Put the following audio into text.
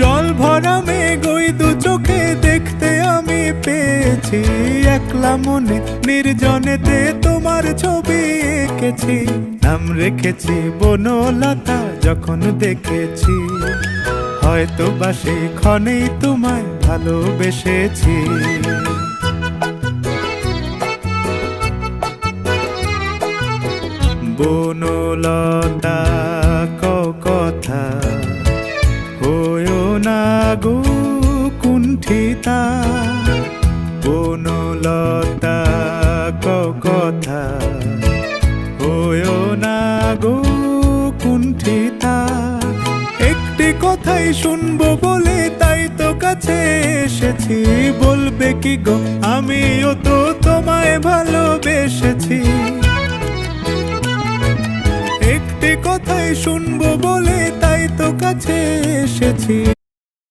জল ভরা মেঘ ওই দু চোখে দেখতে আমি পেয়েছি, একলা মনে নির্জনেতে তোমার ছবি এঁকেছি। নাম রেখেছি বনলতা যখন দেখেছি, হয়তো বা সেই ক্ষণেই তোমায় ভালোবেসেছি। বনলতা কথা হয়ো না গো কুণ্ঠিতা, বনলতা কথা হয়ো না গো কুণ্ঠিতা। একটি কথাই শুনবো বলে তাই তো কাছে এসেছি, বলবে কি গো আমিও তো তোমায় ভালোবেসেছি। একটি কথাই শুনবো বলে তাই তো কাছে এসেছি,